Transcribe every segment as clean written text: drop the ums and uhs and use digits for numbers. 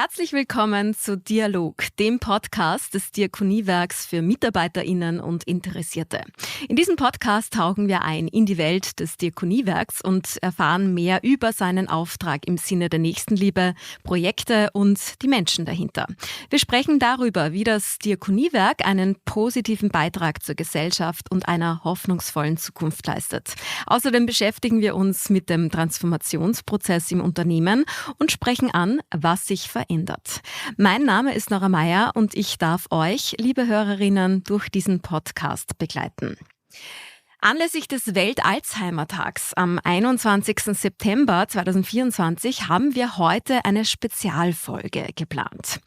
Herzlich willkommen zu Dialog, dem Podcast des Diakoniewerks für MitarbeiterInnen und Interessierte. In diesem Podcast tauchen wir ein in die Welt des Diakoniewerks und erfahren mehr über seinen Auftrag im Sinne der Nächstenliebe, Projekte und die Menschen dahinter. Wir sprechen darüber, wie das Diakoniewerk einen positiven Beitrag zur Gesellschaft und einer hoffnungsvollen Zukunft leistet. Außerdem beschäftigen wir uns mit dem Transformationsprozess im Unternehmen und sprechen an, was sich verändert. Mein Name ist Nora Mayr und ich darf euch, liebe Hörerinnen, durch diesen Podcast begleiten. Anlässlich des Welt-Alzheimertags am 21. September 2024 haben wir heute eine Spezialfolge geplant.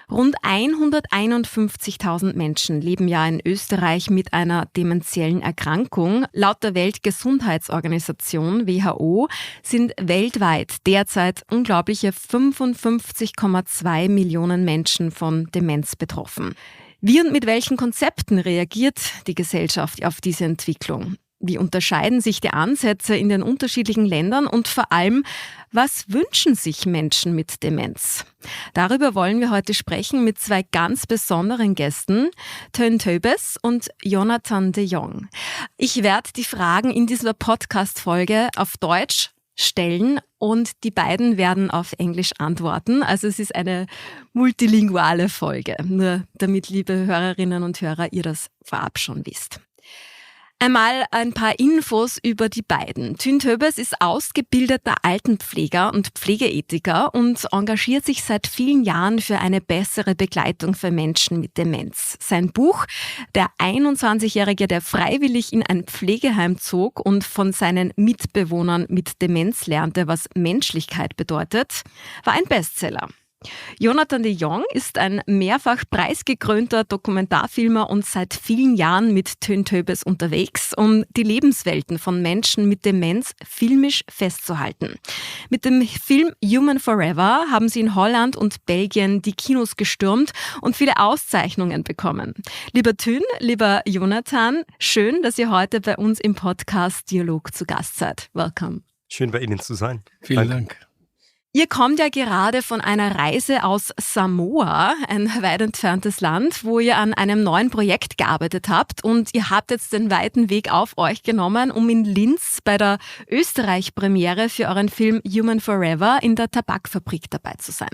Rund 151.000 Menschen leben ja in Österreich mit einer dementiellen Erkrankung. Laut der Weltgesundheitsorganisation WHO sind weltweit derzeit unglaubliche 55,2 Millionen Menschen von Demenz betroffen. Wie und mit welchen Konzepten reagiert die Gesellschaft auf diese Entwicklung? Wie unterscheiden sich die Ansätze in den unterschiedlichen Ländern und vor allem, was wünschen sich Menschen mit Demenz? Darüber wollen wir heute sprechen mit zwei ganz besonderen Gästen, Teun Toebes und Jonathan de Jong. Ich werde die Fragen in dieser Podcast-Folge auf Deutsch stellen und die beiden werden auf Englisch antworten. Also es ist eine multilinguale Folge, nur damit, liebe Hörerinnen und Hörer, ihr das vorab schon wisst. Einmal ein paar Infos über die beiden. Teun Toebes ist ausgebildeter Altenpfleger und Pflegeethiker und engagiert sich seit vielen Jahren für eine bessere Begleitung für Menschen mit Demenz. Sein Buch, der 21-Jährige, der freiwillig in ein Pflegeheim zog und von seinen Mitbewohnern mit Demenz lernte, was Menschlichkeit bedeutet, war ein Bestseller. Jonathan de Jong ist ein mehrfach preisgekrönter Dokumentarfilmer und seit vielen Jahren mit Teun Toebes unterwegs, um die Lebenswelten von Menschen mit Demenz filmisch festzuhalten. Mit dem Film Human Forever haben sie in Holland und Belgien die Kinos gestürmt und viele Auszeichnungen bekommen. Lieber Teun, lieber Jonathan, schön, dass ihr heute bei uns im Podcast Dialog zu Gast seid. Welcome. Schön, bei Ihnen zu sein. Vielen Dank. Ihr kommt ja gerade von einer Reise aus Samoa, ein weit entferntes Land, wo ihr an einem neuen Projekt gearbeitet habt und ihr habt jetzt den weiten Weg auf euch genommen, um in Linz bei der Österreich-Premiere für euren Film Human Forever in der Tabakfabrik dabei zu sein.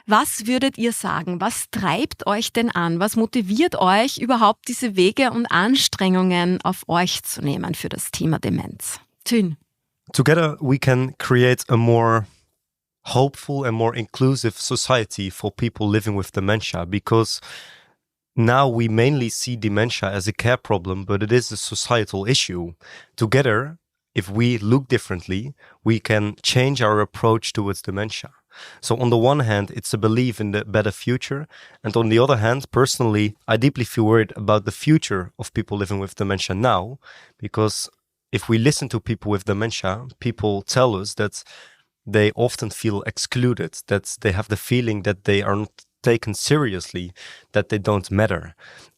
Was würdet ihr sagen? Was treibt euch denn an? Was motiviert euch, überhaupt diese Wege und Anstrengungen auf euch zu nehmen für das Thema Demenz? Teun. Together we can create a more hopeful and more inclusive society for people living with dementia, because now we mainly see dementia as a care problem, but it is a societal issue. Together, if we look differently, we can change our approach towards dementia. So on the one hand, it's a belief in the better future, and on the other hand, personally, I deeply feel worried about the future of people living with dementia now, because if we listen to people with dementia, people tell us that they often feel excluded, that they have the feeling that they are not taken seriously, that they don't matter.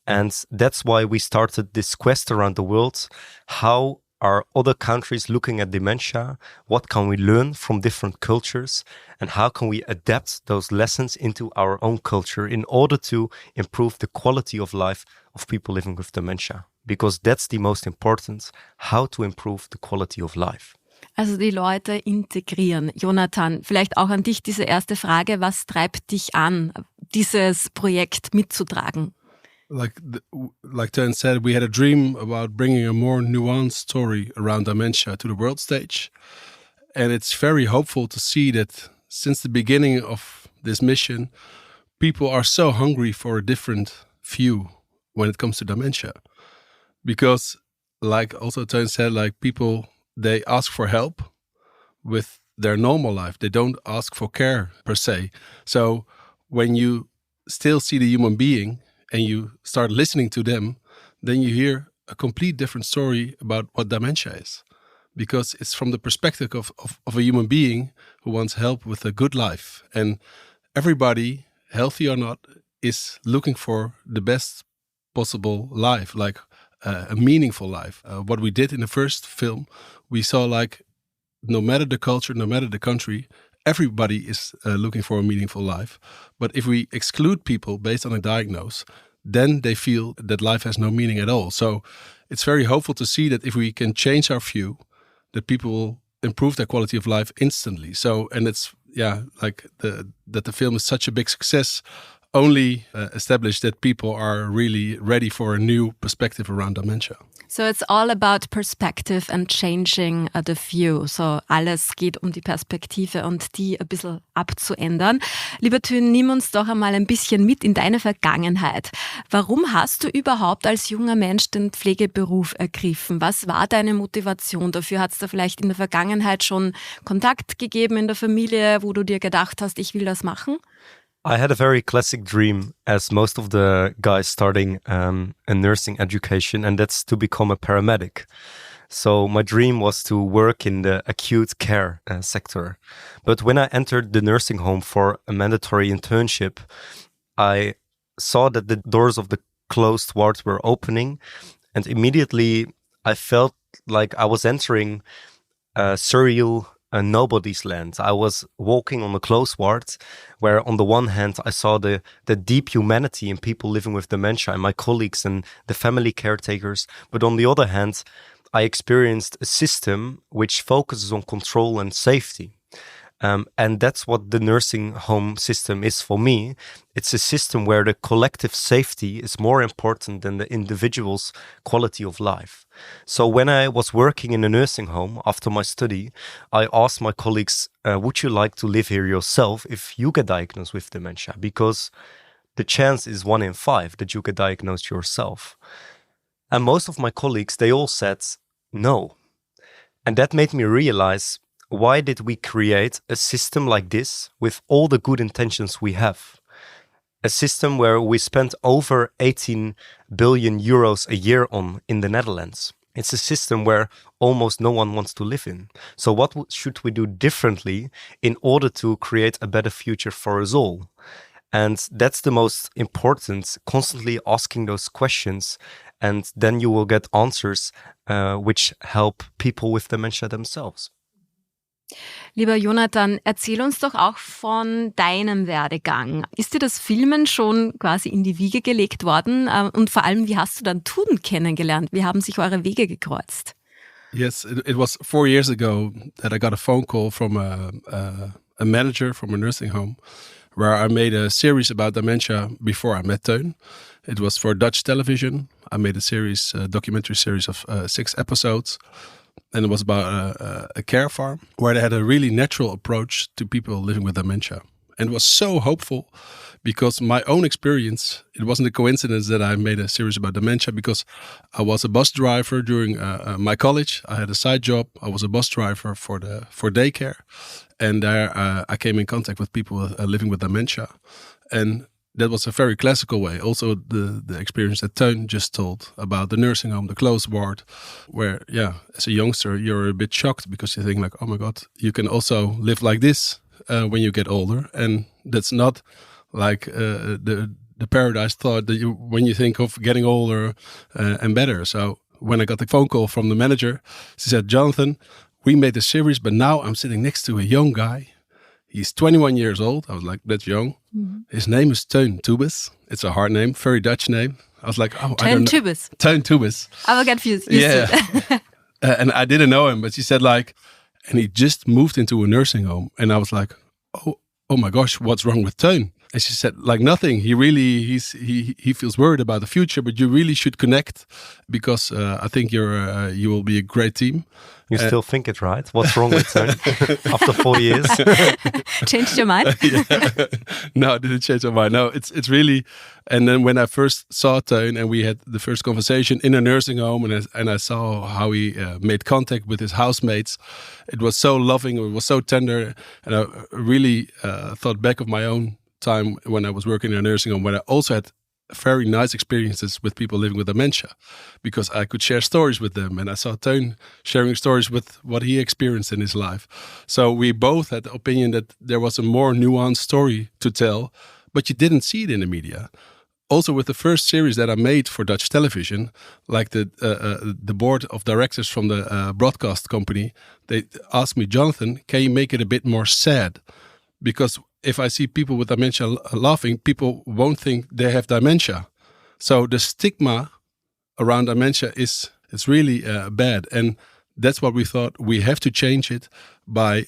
And that's why we started this quest around the world. How are other countries looking at dementia? What can we learn from different cultures? And how can we adapt those lessons into our own culture in order to improve the quality of life of people living with dementia? Because that's the most important, how to improve the quality of life. Also die Leute integrieren. Jonathan, vielleicht auch an dich diese erste Frage. Was treibt dich an, dieses Projekt mitzutragen? Like Teun said, we had a dream about bringing a more nuanced story around dementia to the world stage. And it's very hopeful to see that since the beginning of this mission, people are so hungry for a different view when it comes to dementia. Because like also Teun said, like people, they ask for help with their normal life. They don't ask for care per se. So when you still see the human being and you start listening to them, then you hear a complete different story about what dementia is. Because it's from the perspective of a human being who wants help with a good life. And everybody, healthy or not, is looking for the best possible life, like a meaningful life. What we did in the first film, we saw like no matter the culture, no matter the country, everybody is looking for a meaningful life. But if we exclude people based on a diagnosis, then they feel that life has no meaning at all. So it's very hopeful to see that if we can change our view, that people will improve their quality of life instantly. So, and it's, like that the film is such a big success, only established that people are really ready for a new perspective around dementia. So it's all about perspective and changing the view. So alles geht um die Perspektive und die ein bisschen abzuändern. Lieber Teun, nimm uns doch einmal ein bisschen mit in deine Vergangenheit. Warum hast du überhaupt als junger Mensch den Pflegeberuf ergriffen? Was war deine Motivation dafür? Hat es da vielleicht in der Vergangenheit schon Kontakt gegeben in der Familie, wo du dir gedacht hast, ich will das machen? I had a very classic dream, as most of the guys starting a nursing education, and that's to become a paramedic. So my dream was to work in the acute care sector. But when I entered the nursing home for a mandatory internship, I saw that the doors of the closed wards were opening, and immediately I felt like I was entering a surreal nobody's land. I was walking on the closed wards where on the one hand I saw the deep humanity in people living with dementia and my colleagues and the family caretakers, but on the other hand I experienced a system which focuses on control and safety. And that's what the nursing home system is for me. It's a system where the collective safety is more important than the individual's quality of life. So when I was working in a nursing home after my study, I asked my colleagues, would you like to live here yourself if you get diagnosed with dementia? Because the chance is 1 in 5 that you get diagnosed yourself. And most of my colleagues, they all said no. And that made me realize, why did we create a system like this with all the good intentions we have? A system where we spent over 18 billion euros a year on in the Netherlands. It's a system where almost no one wants to live in. So what should we do differently in order to create a better future for us all? And that's the most important, constantly asking those questions, and then you will get answers which help people with dementia themselves. Lieber Jonathan, erzähl uns doch auch von deinem Werdegang. Ist dir das Filmen schon quasi in die Wiege gelegt worden? Und vor allem, wie hast du dann Tun kennengelernt? Wie haben sich eure Wege gekreuzt? Yes, it was 4 years ago that I got a phone call from a manager from a nursing home where I made a series about dementia before I met Teun. It was for Dutch television. I made a documentary series of 6 episodes. And it was about a care farm where they had a really natural approach to people living with dementia. And it was so hopeful because my own experience, it wasn't a coincidence that I made a series about dementia, because I was a bus driver during my college. I had a side job. I was a bus driver for daycare. And there I came in contact with people living with dementia. And that was a very classical way. Also, the experience that Teun just told about the nursing home, the closed ward, where, as a youngster, you're a bit shocked because you think like, oh my God, you can also live like this when you get older. And that's not like the paradise thought that when you think of getting older and better. So when I got the phone call from the manager, she said, Jonathan, we made a series, but now I'm sitting next to a young guy. He's 21 years old. I was like, that's young. Mm-hmm. His name is Teun Toebes. It's a hard name, very Dutch name. I was like, oh, Teun Toebes. Teun Toebes. I will get confused. Yeah. And I didn't know him, but she said like, and he just moved into a nursing home. And I was like, oh my gosh, what's wrong with Teun? And she said, like nothing. He feels worried about the future, but you really should connect because I think you will be a great team. You still think it, right? What's wrong with Teun after 4 years? Changed your mind? No, I didn't change my mind. No, it's really. And then when I first saw Teun and we had the first conversation in a nursing home, and I saw how he made contact with his housemates, it was so loving. It was so tender, and I really thought back of my own time when I was working in a nursing home, when I also had very nice experiences with people living with dementia, because I could share stories with them, and I saw Teun sharing stories with what he experienced in his life. So we both had the opinion that there was a more nuanced story to tell, but you didn't see it in the media. also with the first series that I made for Dutch television, like the board of directors from the broadcast company, they asked me, Jonathan, can you make it a bit more sad? Because if I see people with dementia laughing, people won't think they have dementia. So the stigma around dementia is really bad. And that's what we thought. We have to change it by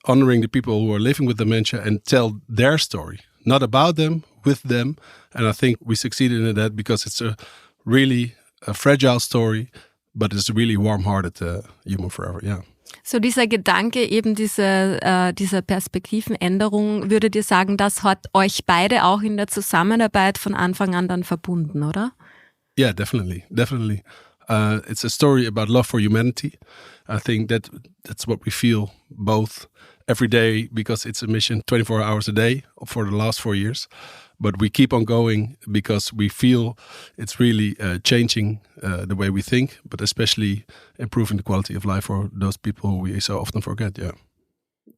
honoring the people who are living with dementia and tell their story. Not about them, with them. And I think we succeeded in that because it's a really fragile story, but it's a really warm-hearted human forever, yeah. So dieser Gedanke, eben diese Perspektivenänderung, würdet ihr sagen, das hat euch beide auch in der Zusammenarbeit von Anfang an dann verbunden, oder? Yeah, definitely. It's a story about love for humanity. I think that's what we feel both every day, because it's a mission 24 hours a day for the last 4 years. But we keep on going because we feel it's really changing the way we think, but especially improving the quality of life for those people who we so often forget, yeah.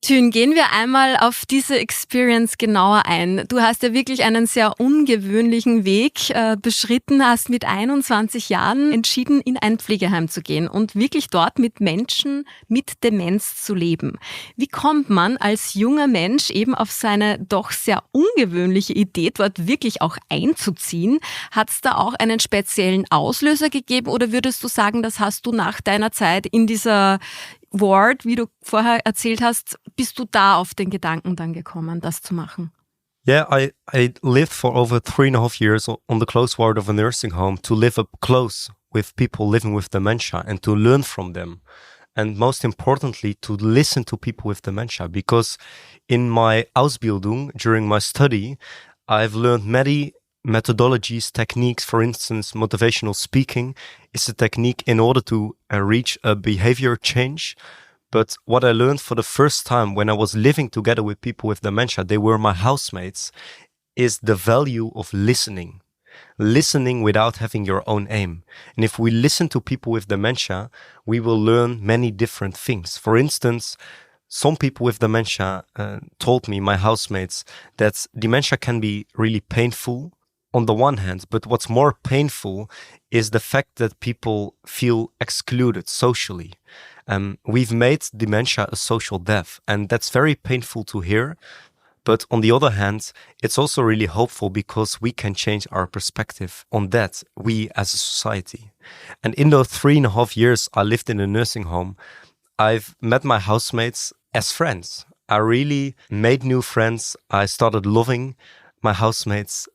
Teun, gehen wir einmal auf diese Experience genauer ein. Du hast ja wirklich einen sehr ungewöhnlichen Weg beschritten, hast mit 21 Jahren entschieden, in ein Pflegeheim zu gehen und wirklich dort mit Menschen mit Demenz zu leben. Wie kommt man als junger Mensch eben auf seine doch sehr ungewöhnliche Idee, dort wirklich auch einzuziehen? Hat es da auch einen speziellen Auslöser gegeben oder würdest du sagen, das hast du nach deiner Zeit in dieser Ward, wie du vorher erzählt hast, bist du da auf den Gedanken dann gekommen, das zu machen? Yeah, I lived for over 3.5 years on the close ward of a nursing home to live up close with people living with dementia and to learn from them. And most importantly, to listen to people with dementia, because in my Ausbildung, during my study, I've learned many methodologies, techniques. For instance, motivational speaking is a technique in order to reach a behavior change. But what I learned for the first time when I was living together with people with dementia, they were my housemates, is the value of listening. Listening without having your own aim. And if we listen to people with dementia, we will learn many different things. For instance, some people with dementia told me, my housemates, that dementia can be really painful on the one hand, but what's more painful is the fact that people feel excluded socially. We've made dementia a social death, and that's very painful to hear. But on the other hand, it's also really hopeful because we can change our perspective on that, we as a society. And in those 3.5 years I lived in a nursing home, I've met my housemates as friends. I really made new friends. I started loving my housemates,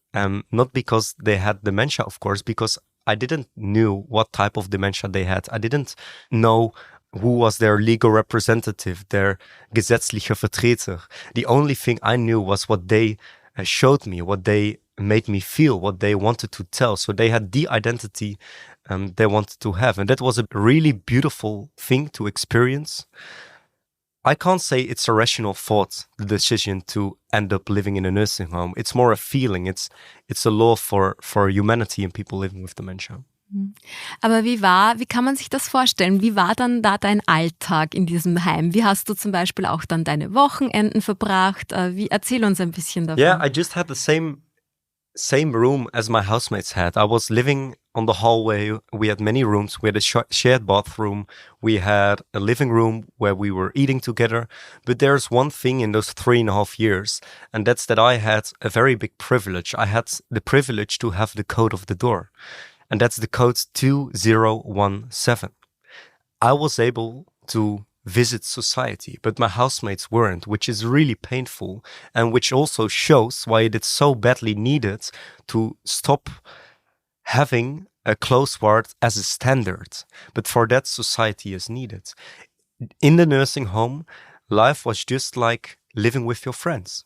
not because they had dementia, of course, because I didn't know what type of dementia they had. I didn't know who was their legal representative, their gesetzliche Vertreter. The only thing I knew was what they showed me, what they made me feel, what they wanted to tell. So they had the identity they wanted to have. And that was a really beautiful thing to experience. I can't say it's a rational thought, the decision to end up living in a nursing home. It's more a feeling. It's a love for humanity and people living with dementia. Aber wie kann man sich das vorstellen? Wie war dann da dein Alltag in diesem Heim? Wie hast du zum Beispiel auch dann deine Wochenenden verbracht? Erzähl uns ein bisschen davon. Yeah, I just had the same room as my housemates had. I was living on the hallway. We had many rooms. We had a shared bathroom. We had a living room where we were eating together. But there's one thing in those 3.5 years, and that's that I had a very big privilege. I had the privilege to have the code of the door. And that's the code 2017. I was able to visit society, but my housemates weren't, which is really painful and which also shows why it is so badly needed to stop having a close ward as a standard. But for that, society is needed. In the nursing home, life was just like living with your friends.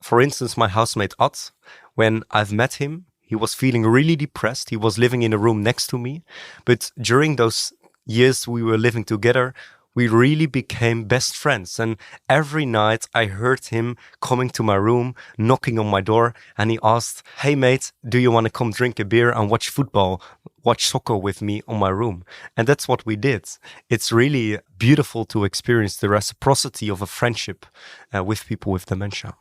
For instance, my housemate Ad, when I've met him, he was feeling really depressed. He was living in a room next to me. But during those years we were living together, we really became best friends. And every night I heard him coming to my room, knocking on my door, and he asked, "Hey mate, do you want to come drink a beer and watch football, watch soccer with me on my room?" And that's what we did. It's really beautiful to experience the reciprocity of a friendship with people with dementia.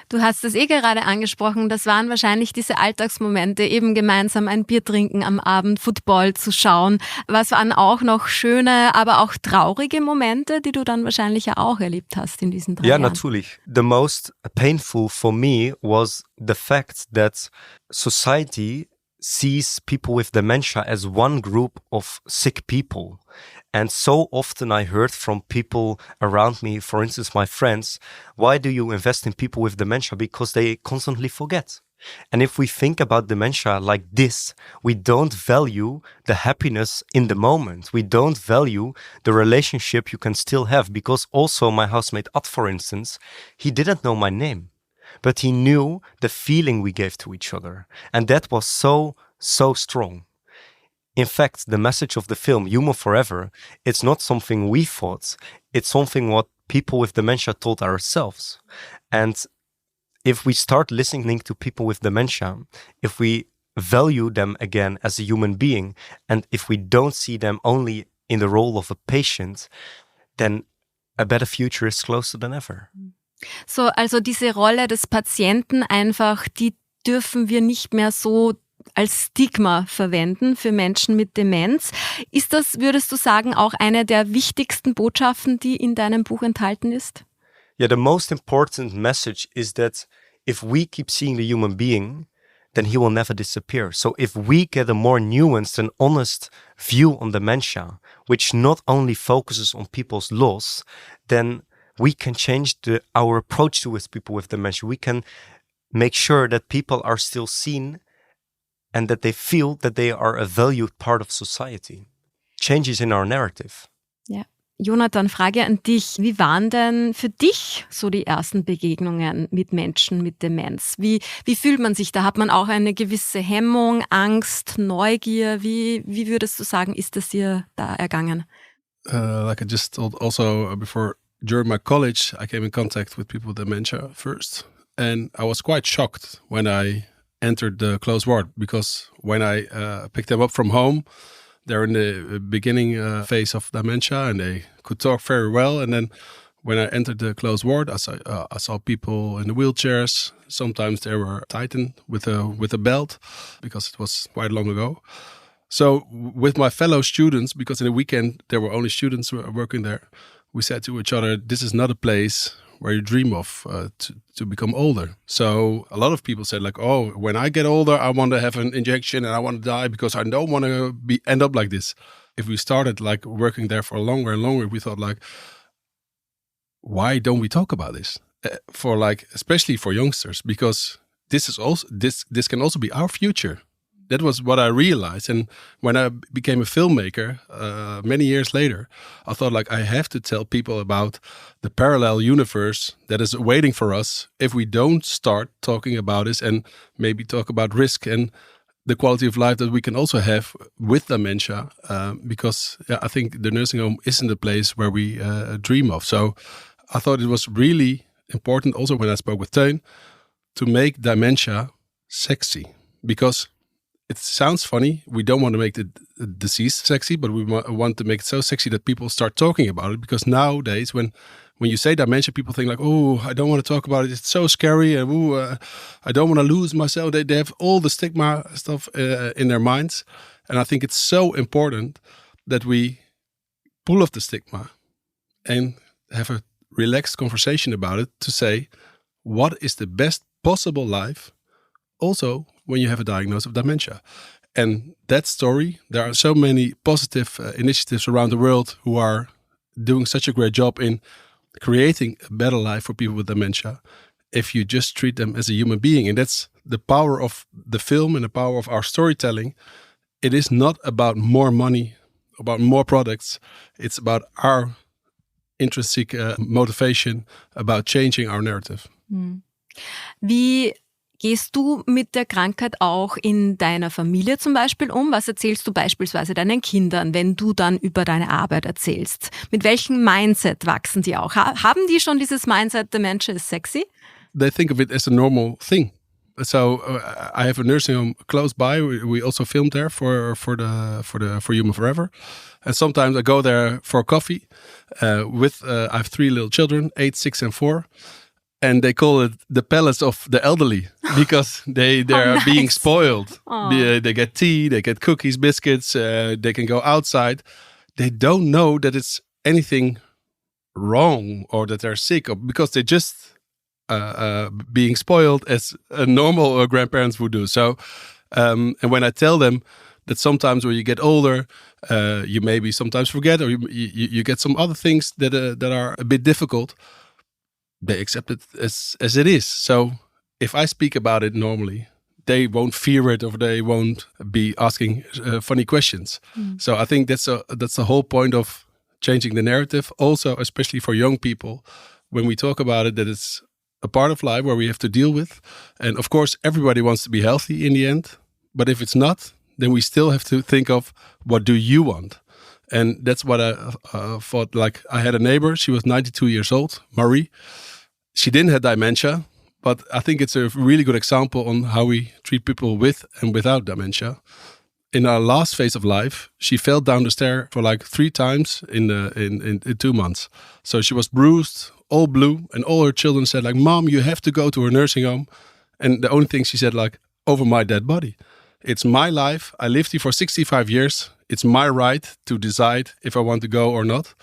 Du hast es gerade angesprochen, das waren wahrscheinlich diese Alltagsmomente, eben gemeinsam ein Bier trinken am Abend, Football zu schauen. Was waren auch noch schöne, aber auch traurige Momente, die du dann wahrscheinlich ja auch erlebt hast in diesen 3 Ja, Jahren? natürlich. The most painful for me was the fact that society sees people with dementia as one group of sick people. And so often I heard from people around me, for instance, my friends, why do you invest in people with dementia? Because they constantly forget. And if we think about dementia like this, we don't value the happiness in the moment. We don't value the relationship you can still have. Because also my housemate Ad, for instance, he didn't know my name, but he knew the feeling we gave to each other. And that was so strong. In fact, the message of the film, Human Forever, it's not something we thought. It's something what people with dementia told ourselves. And if we start listening to people with dementia, if we value them again as a human being, and if we don't see them only in the role of a patient, then a better future is closer than ever. So, also diese Rolle des Patienten einfach, die dürfen wir nicht mehr so als Stigma verwenden für Menschen mit Demenz. Ist das, würdest du sagen, auch eine der wichtigsten Botschaften, die in deinem Buch enthalten ist? Yeah, the most important message is that if we keep seeing the human being, then he will never disappear. So if we get a more nuanced and honest view on dementia, which not only focuses on people's loss, then we can change our approach to people with dementia. We can make sure that people are still seen and that they feel that they are a valued part of society. Changes in our narrative. Ja. Jonathan, Frage an dich. Wie waren denn für dich so die ersten Begegnungen mit Menschen mit Demenz? Wie fühlt man sich da? Hat man auch eine gewisse Hemmung, Angst, Neugier? Wie würdest du sagen, ist es dir da ergangen? Like I just told also before, during my college, I came in contact with people with dementia first. And I was quite shocked when I entered the closed ward, because when I picked them up from home, they're in the beginning phase of dementia and they could talk very well. And then when I entered the closed ward, I saw people in the wheelchairs. Sometimes they were tightened with a belt, because it was quite long ago. So with my fellow students, because in the weekend there were only students working there, we said to each other, this is not a place where you dream of to become older. So a lot of people said like, oh, when I get older, I want to have an injection and I want to die because I don't want to end up like this. If we started like working there for longer and longer, we thought like, why don't we talk about this? For like, especially for youngsters, because this is also this can also be our future. That was what I realized. And when I became a filmmaker many years later, I thought like I have to tell people about the parallel universe that is waiting for us if we don't start talking about this and maybe talk about risk and the quality of life that we can also have with dementia. Because I think the nursing home isn't a place where we dream of. So I thought it was really important also when I spoke with Teun to make dementia sexy, because it sounds funny. We don't want to make the disease sexy, but we want to make it so sexy that people start talking about it. Because nowadays, when you say dementia, people think like, oh, I don't want to talk about it. It's so scary. And I don't want to lose myself. They have all the stigma stuff in their minds. And I think it's so important that we pull off the stigma and have a relaxed conversation about it to say, what is the best possible life also when you have a diagnosis of dementia. And that story, there are so many positive initiatives around the world who are doing such a great job in creating a better life for people with dementia if you just treat them as a human being. And that's the power of the film and the power of our storytelling. It is not about more money, about more products. It's about our intrinsic motivation, about changing our narrative. Wie gehst du mit der Krankheit auch in deiner Familie zum Beispiel um? Was erzählst du beispielsweise deinen Kindern, wenn du dann über deine Arbeit erzählst? Mit welchem Mindset wachsen die auch? Haben die schon dieses Mindset, Dementia is sexy? They think of it as a normal thing. So I have a nursing home close by. We also filmed there for Human Forever, and sometimes I go there for coffee. I have 3 little children, 8, 6, and 4. And they call it the palace of the elderly because they are nice. being spoiled. They get tea, they get cookies, biscuits, they can go outside. They don't know that it's anything wrong or that they're sick, or because they're just being spoiled as a normal grandparents would do. So, and when I tell them that sometimes when you get older, you maybe sometimes forget, or you get some other things that are a bit difficult, they accept it as it is. So if I speak about it normally, they won't fear it, or they won't be asking funny questions. So I think that's the whole point of changing the narrative. Also, especially for young people, when we talk about it, that it's a part of life where we have to deal with. And of course, everybody wants to be healthy in the end. But if it's not, then we still have to think of, what do you want? And that's what I thought. Like, I had a neighbor, she was 92 years old, Marie. She didn't have dementia, but I think it's a really good example on how we treat people with and without dementia. In our last phase of life, she fell down the stair for like 3 times in 2 months. So she was bruised, all blue, and all her children said like, "Mom, you have to go to her nursing home." And the only thing she said, like, "Over my dead body. It's my life. I lived here for 65 years. It's my right to decide if I want to go or not."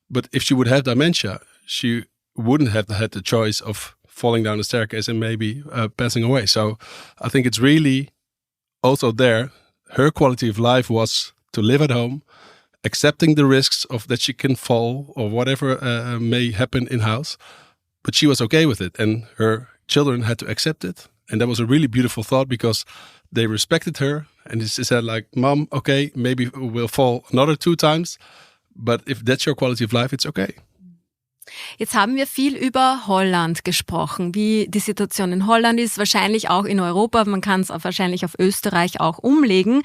But if she would have dementia, she wouldn't have had the choice of falling down the staircase and maybe passing away. So I think it's really also there. Her quality of life was to live at home, accepting the risks of that she can fall or whatever may happen in house. But she was okay with it, and her children had to accept it. And that was a really beautiful thought, because they respected her, and she said like, "Mom, okay, maybe we'll fall another 2 times, but if that's your quality of life, it's okay." Jetzt haben wir viel über Holland gesprochen, wie die Situation in Holland ist, wahrscheinlich auch in Europa, man kann es auch wahrscheinlich auf Österreich auch umlegen.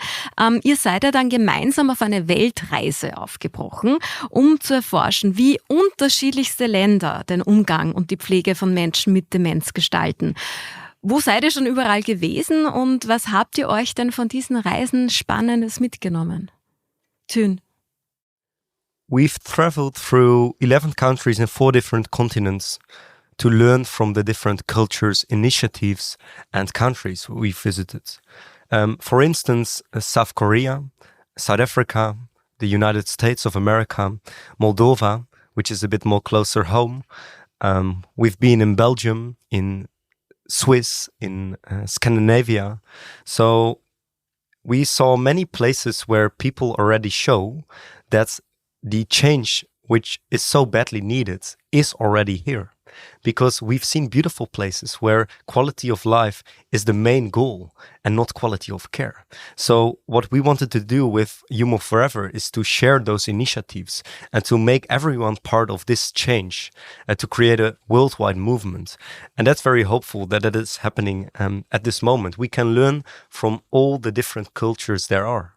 Ihr seid ja dann gemeinsam auf eine Weltreise aufgebrochen, um zu erforschen, wie unterschiedlichste Länder den Umgang und die Pflege von Menschen mit Demenz gestalten. Wo seid ihr schon überall gewesen und was habt ihr euch denn von diesen Reisen Spannendes mitgenommen? Teun. We've traveled through 11 countries in 4 different continents to learn from the different cultures, initiatives, and countries we've visited. For instance, South Korea, South Africa, the United States of America, Moldova, which is a bit more closer home. We've been in Belgium, in Swiss, in Scandinavia. So we saw many places where people already show that the change which is so badly needed is already here. Because we've seen beautiful places where quality of life is the main goal and not quality of care. So what we wanted to do with Human Forever is to share those initiatives and to make everyone part of this change, to create a worldwide movement. And that's very hopeful that it is happening at this moment. We can learn from all the different cultures there are.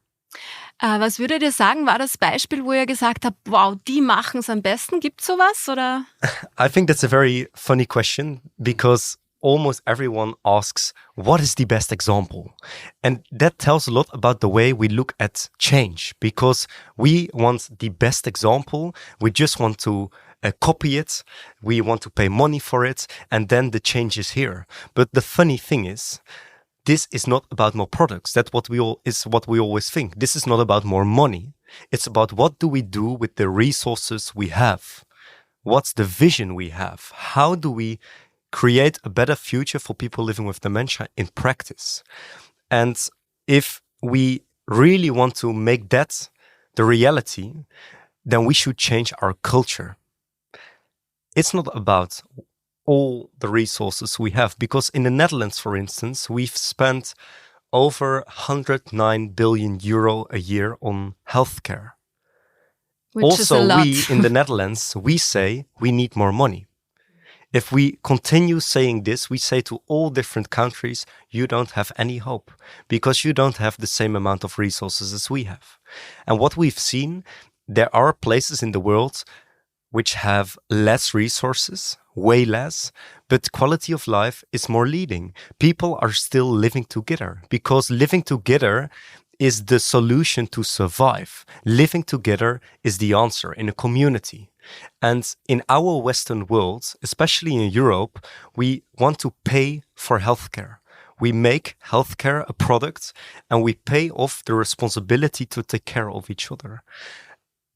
Was würdet ihr sagen, war das Beispiel, wo ihr gesagt habt, wow, die machen es am besten? Gibt's sowas, oder? I think that's a very funny question, because almost everyone asks, what is the best example? And that tells a lot about the way we look at change, because we want the best example. We just want to copy it. We want to pay money for it. And then the change is here. But the funny thing is, this is not about more products. That's what we always think. This is not about more money. It's about what do we do with the resources we have? What's the vision we have? How do we create a better future for people living with dementia in practice? And if we really want to make that the reality, then we should change our culture. It's not about all the resources we have, because in the Netherlands, for instance, we've spent over 109 billion euro a year on healthcare. Which also, is a lot. we in the Netherlands, we say we need more money. If we continue saying this, we say to all different countries, you don't have any hope, because you don't have the same amount of resources as we have. And what we've seen, there are places in the world which have less resources, way less, but quality of life is more leading. People are still living together, because living together is the solution to survive. Living together is the answer in a community. And in our Western world, especially in Europe, we want to pay for healthcare. We make healthcare a product and we pay off the responsibility to take care of each other.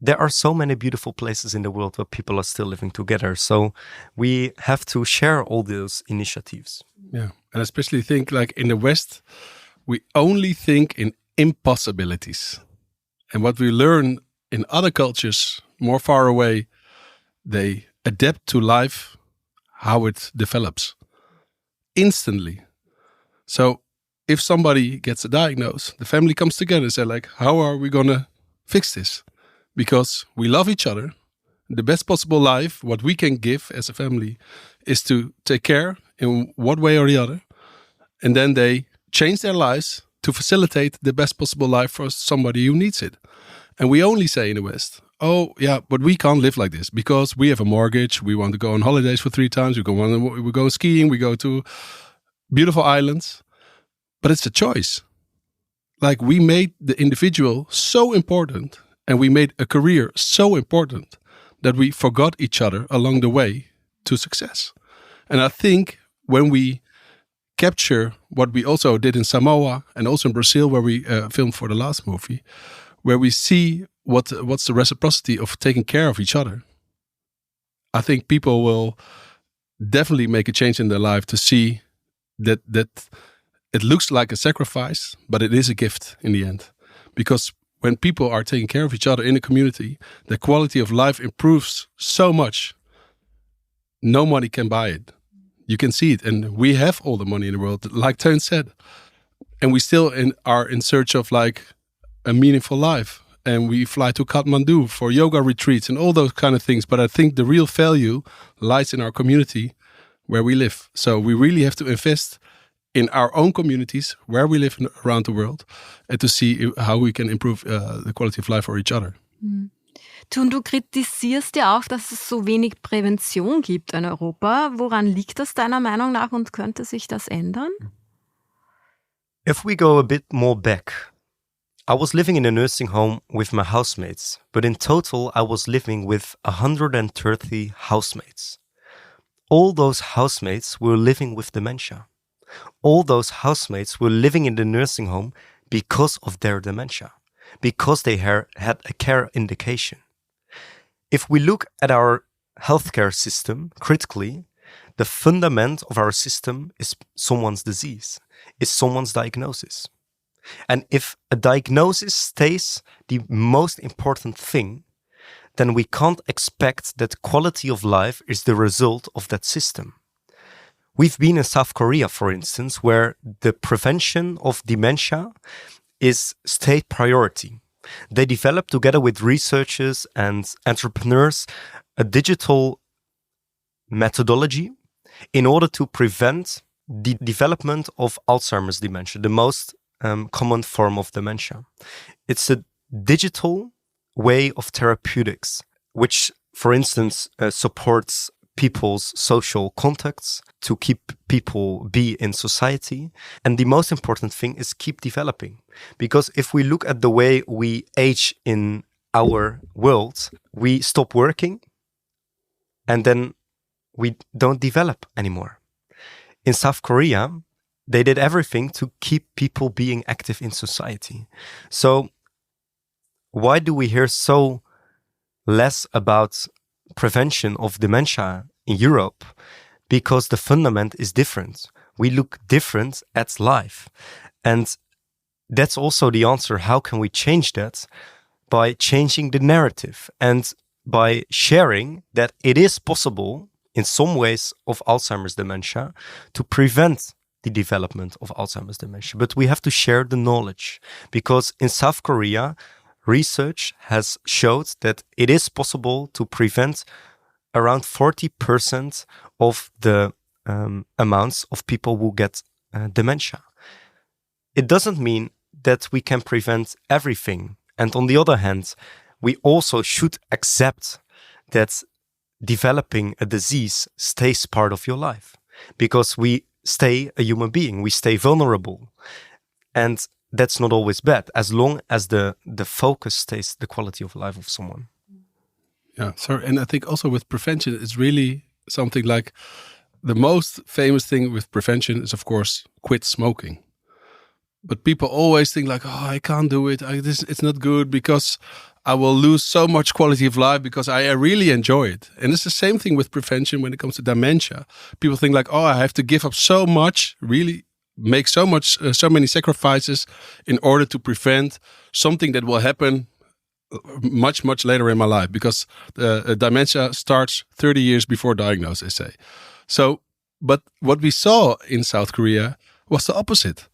There are so many beautiful places in the world where people are still living together. So we have to share all those initiatives. Yeah, and especially think like in the West, we only think in impossibilities. And what we learn in other cultures more far away, they adapt to life, how it develops instantly. So if somebody gets a diagnosis, the family comes together and say like, how are we going to fix this? Because we love each other. The best possible life, what we can give as a family, is to take care in what way or the other. And then they change their lives to facilitate the best possible life for somebody who needs it. And we only say in the West, oh yeah, but we can't live like this because we have a mortgage. We want to go on holidays for 3 times. We go skiing. We go to beautiful islands. But it's a choice. Like we made the individual so important and we made a career so important that we forgot each other along the way to success. And I think when we capture what we also did in Samoa and also in Brazil, where we filmed for the last movie, where we see what's the reciprocity of taking care of each other, I think people will definitely make a change in their life to see that it looks like a sacrifice, but it is a gift in the end. Because when people are taking care of each other in a community, the quality of life improves so much. No money can buy it. You can see it. And we have all the money in the world, like Teun said. And we still are in search of like a meaningful life. And we fly to Kathmandu for yoga retreats and all those kind of things. But I think the real value lies in our community where we live. So we really have to invest in our own communities where we live around the world and to see how we can improve the quality of life for each other. Teun, du kritisierst ja auch, dass es so wenig Prävention gibt in Europa. Woran liegt das deiner Meinung nach und könnte sich das ändern? If we go a bit more back, I was living in a nursing home with my housemates, but in total I was living with 130 housemates. All those housemates were living with dementia. All those housemates were living in the nursing home because of their dementia, because they had a care indication. If we look at our healthcare system critically, the fundament of our system is someone's disease, is someone's diagnosis. And if a diagnosis stays the most important thing, then we can't expect that quality of life is the result of that system. We've been in South Korea, for instance, where the prevention of dementia is state priority. They developed together with researchers and entrepreneurs a digital methodology in order to prevent the development of Alzheimer's dementia, the most common form of dementia. It's a digital way of therapeutics, which, for instance, supports people's social contacts to keep people be in society. And the most important thing is keep developing. Because if we look at the way we age in our world, we stop working and then we don't develop anymore. In South Korea, they did everything to keep people being active in society. So why do we hear so less about prevention of dementia in Europe? Because the fundament is different. We look different at life. And that's also the answer. How can we change that? By changing the narrative and by sharing that it is possible in some ways of Alzheimer's dementia to prevent the development of Alzheimer's dementia. But we have to share the knowledge, because in South Korea, research has showed that it is possible to prevent around 40% of the amounts of people who get dementia. It doesn't mean that we can prevent everything. And on the other hand, we also should accept that developing a disease stays part of your life, because we stay a human being, we stay vulnerable. And that's not always bad, as long as the focus stays the quality of life of someone. Yeah, sorry. And I think also with prevention, it's really something like the most famous thing with prevention is, of course, quit smoking. But people always think like, oh, I can't do it. It's not good because I will lose so much quality of life because I really enjoy it. And it's the same thing with prevention when it comes to dementia. People think like, oh, I have to give up so much, really make so many sacrifices in order to prevent something that will happen much, much later in my life, because dementia starts 30 years before diagnosis, they say. So, but what we saw in South Korea was the opposite.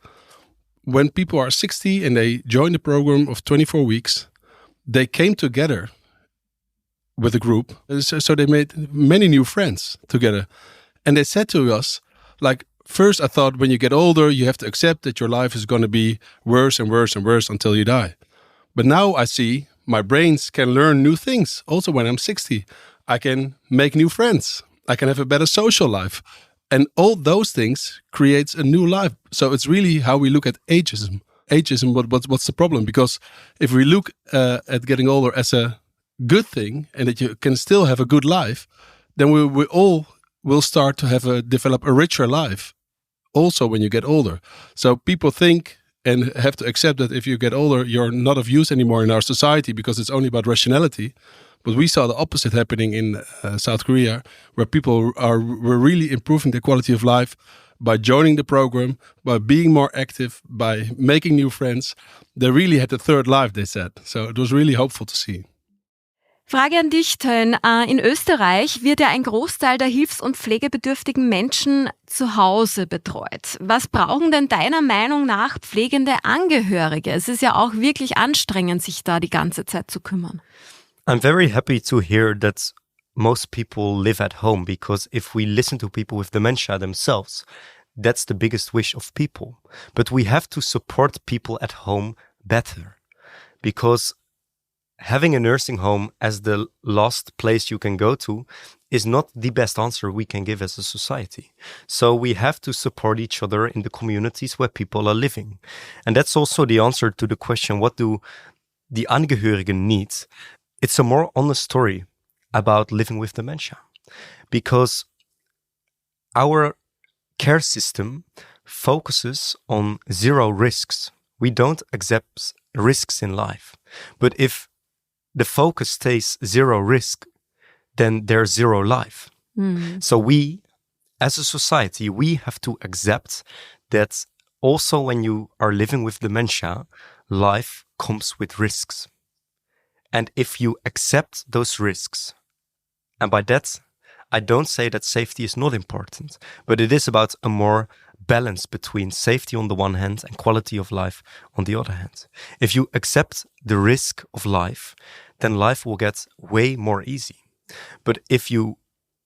When people are 60 and they join the program of 24 weeks, they came together with a group. So they made many new friends together. And they said to us, like, first I thought when you get older, you have to accept that your life is going to be worse and worse and worse until you die. But now I see my brains can learn new things. Also when I'm 60, I can make new friends. I can have a better social life. And all those things creates a new life. So it's really how we look at ageism. Ageism, what's the problem? Because if we look at getting older as a good thing and that you can still have a good life, then we all will start to develop a richer life also when you get older. So people think and have to accept that if you get older, you're not of use anymore in our society because it's only about rationality. But we saw the opposite happening in South Korea, where people were really improving their quality of life by joining the program, by being more active, by making new friends. They really had a third life, they said. So it was really hopeful to see. Frage an dich, Teun. In Österreich wird ja ein Großteil der hilfs- und pflegebedürftigen Menschen zu Hause betreut. Was brauchen denn deiner Meinung nach pflegende Angehörige? Es ist ja auch wirklich anstrengend, sich da die ganze Zeit zu kümmern. I'm very happy to hear that most people live at home, because if we listen to people with dementia themselves, that's the biggest wish of people. But we have to support people at home better, because having a nursing home as the last place you can go to is not the best answer we can give as a society. So we have to support each other in the communities where people are living. And that's also the answer to the question, what do the Angehörigen need? It's a more honest story about living with dementia, because our care system focuses on zero risks. We don't accept risks in life. But if the focus stays zero risk, then there's zero life. So we, as a society, we have to accept that also when you are living with dementia, life comes with risks. And if you accept those risks, and by that, I don't say that safety is not important, but it is about a more balance between safety on the one hand and quality of life on the other hand. If you accept the risk of life, then life will get way more easy. But if you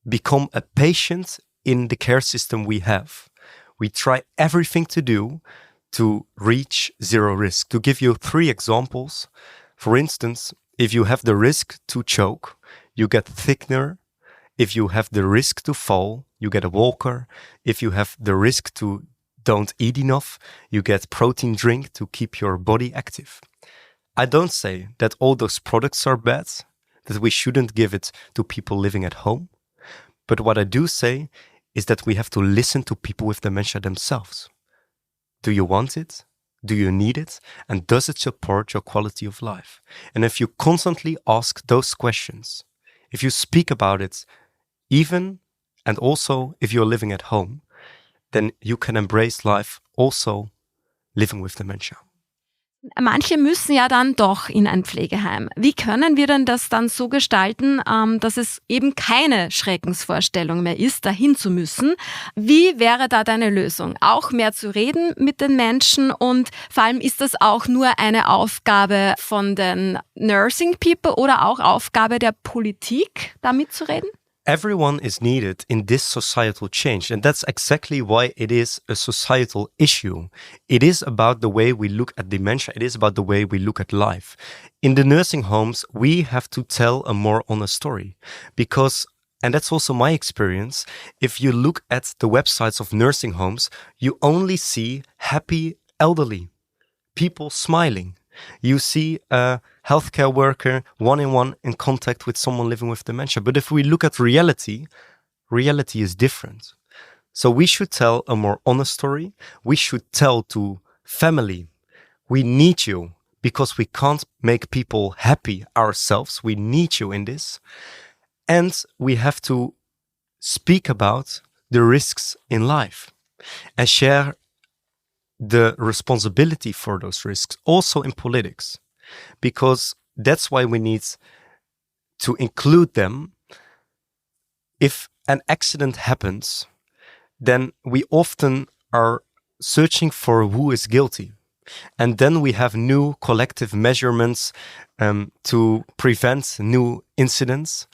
become a patient in the care system we have, we try everything to do to reach zero risk. To give you 3 examples, for instance, if you have the risk to choke, you get thickener. If you have the risk to fall, you get a walker. If you have the risk to don't eat enough, you get protein drink to keep your body active. I don't say that all those products are bad, that we shouldn't give it to people living at home. But what I do say is that we have to listen to people with dementia themselves. Do you want it? Do you need it? And does it support your quality of life? And if you constantly ask those questions, if you speak about it, even and also if you're living at home, then you can embrace life also living with dementia. Manche müssen ja dann doch in ein Pflegeheim. Wie können wir denn das dann so gestalten, dass es eben keine Schreckensvorstellung mehr ist, dahin zu müssen? Wie wäre da deine Lösung? Auch mehr zu reden mit den Menschen, und vor allem, ist das auch nur eine Aufgabe von den Nursing People oder auch Aufgabe der Politik, da mitzureden? Everyone is needed in this societal change, and that's exactly why it is a societal issue. It is about the way we look at dementia. It is about the way we look at life. In the nursing homes, we have to tell a more honest story, because, and that's also my experience, if you look at the websites of nursing homes, you only see happy elderly people smiling. You see a healthcare worker one-on-one in contact with someone living with dementia. But if we look at reality is different. So we should tell a more honest story. We should tell to family, we need you because we can't make people happy ourselves. We need you in this. And we have to speak about the risks in life and share the responsibility for those risks, also in politics, because that's why we need to include them. If an accident happens, then we often are searching for who is guilty. And then we have new collective measurements to prevent new incidents.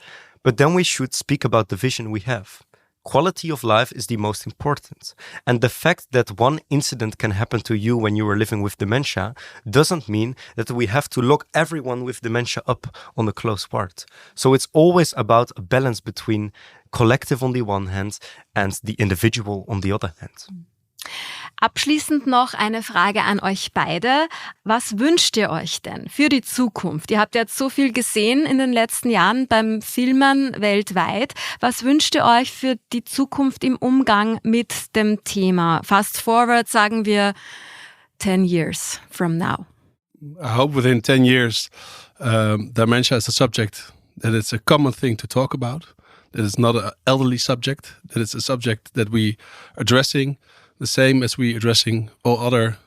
But then we should speak about the vision we have. Quality of life is the most important. And the fact that one incident can happen to you when you are living with dementia doesn't mean that we have to lock everyone with dementia up on a close part. So it's always about a balance between collective on the one hand and the individual on the other hand. Abschließend noch eine Frage an euch beide. Was wünscht ihr euch denn für die Zukunft? Ihr habt jetzt so viel gesehen in den letzten Jahren beim Filmen weltweit. Was wünscht ihr euch für die Zukunft im Umgang mit dem Thema? Fast forward, sagen wir 10 years from now. I hope within 10 years, dementia is a subject that it's a common thing to talk about, that it's not an elderly subject, that it's a subject that we are addressing the same as we addressing all other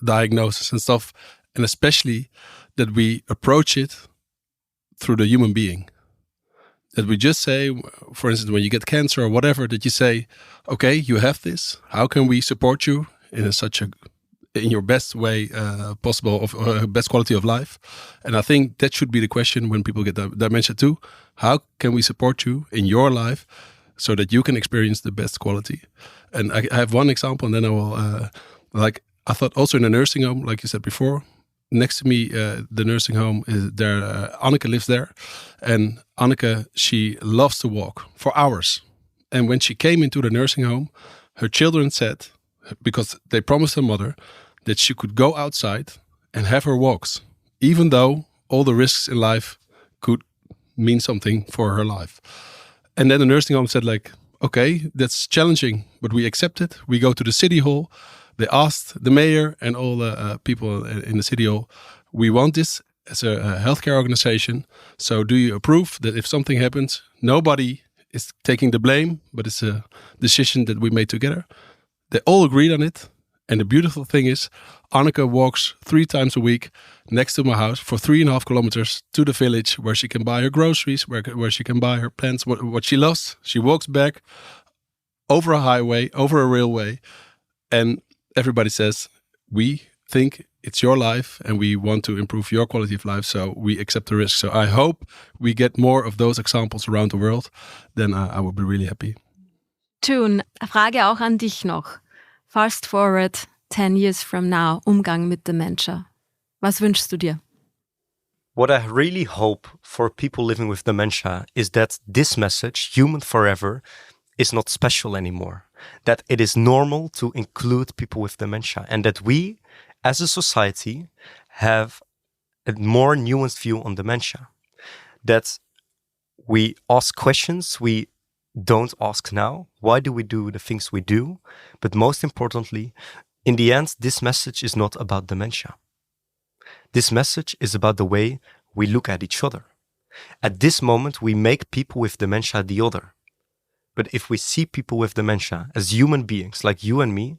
diagnoses and stuff, and especially that we approach it through the human being. That we just say, for instance, when you get cancer or whatever, that you say, okay, you have this. How can we support you in in your best way possible, of best quality of life? And I think that should be the question when people get dementia too. How can we support you in your life so that you can experience the best quality? And I have one example, and then I will, I thought also in a nursing home, like you said before, next to me, the nursing home is there. Anneke lives there, and Anneke, she loves to walk for hours. And when she came into the nursing home, her children said, because they promised her mother that she could go outside and have her walks, even though all the risks in life could mean something for her life. And then the nursing home said, okay, that's challenging, but we accept it. We go to the city hall. They asked the mayor and all the people in the city hall, we want this as a healthcare organization. So do you approve that if something happens, nobody is taking the blame, but it's a decision that we made together? They all agreed on it. And the beautiful thing is, Anneke walks 3 times a week next to my house for 3.5 kilometers to the village where she can buy her groceries, where she can buy her plants, what she loves. She walks back over a highway, over a railway, and everybody says, we think it's your life and we want to improve your quality of life, so we accept the risk. So I hope we get more of those examples around the world. Then I would be really happy. Teun, Frage auch an dich noch. Fast forward 10 years from now, Umgang mit Dementia. Was wünschst du dir? What I really hope for people living with dementia is that this message, human forever, is not special anymore. That it is normal to include people with dementia, and that we, as a society, have a more nuanced view on dementia. That we ask questions we don't ask now. Why do we do the things we do? But most importantly, in the end, this message is not about dementia. This message is about the way we look at each other. At this moment, we make people with dementia the other. But if we see people with dementia as human beings like you and me,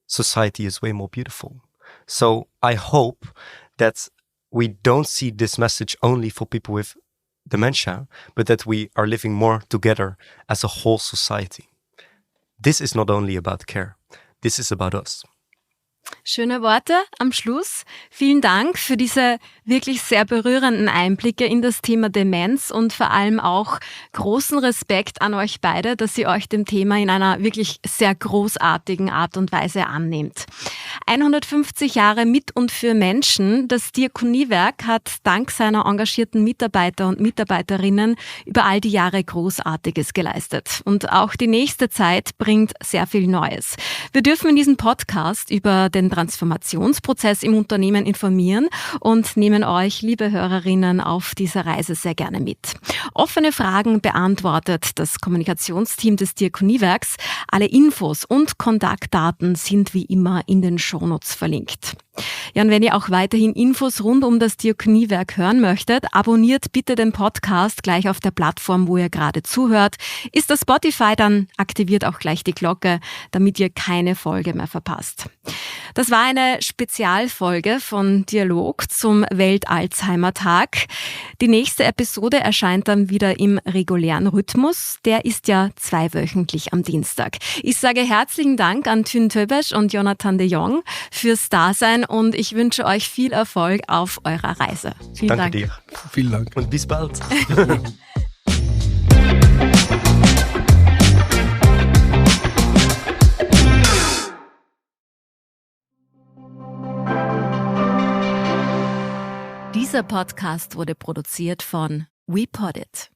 society is way more beautiful. So I hope that we don't see this message only for people with dementia, but that we are living more together as a whole society. This is not only about care. This is about us. Schöne Worte am Schluss. Vielen Dank für diese wirklich sehr berührenden Einblicke in das Thema Demenz und vor allem auch großen Respekt an euch beide, dass ihr euch dem Thema in einer wirklich sehr großartigen Art und Weise annehmt. 150 Jahre mit und für Menschen. Das Diakoniewerk hat dank seiner engagierten Mitarbeiter und Mitarbeiterinnen über all die Jahre Großartiges geleistet. Und auch die nächste Zeit bringt sehr viel Neues. Wir dürfen in diesem Podcast über den Transformationsprozess im Unternehmen informieren und nehmen euch, liebe Hörerinnen, auf dieser Reise sehr gerne mit. Offene Fragen beantwortet das Kommunikationsteam des Diakoniewerks. Alle Infos und Kontaktdaten sind wie immer in den Shownotes verlinkt. Ja, und wenn ihr auch weiterhin Infos rund um das Diakoniewerk hören möchtet, abonniert bitte den Podcast gleich auf der Plattform, wo ihr gerade zuhört. Ist das Spotify, dann aktiviert auch gleich die Glocke, damit ihr keine Folge mehr verpasst. Das war eine Spezialfolge von Dialog zum Welt-Alzheimertag. Die nächste Episode erscheint dann wieder im regulären Rhythmus. Der ist ja zweiwöchentlich am Dienstag. Ich sage herzlichen Dank an Teun Toebes und Jonathan de Jong fürs Dasein und ich wünsche euch viel Erfolg auf eurer Reise. Vielen Dank. Danke dir. Vielen Dank. Und bis bald. Dieser Podcast wurde produziert von WePodit.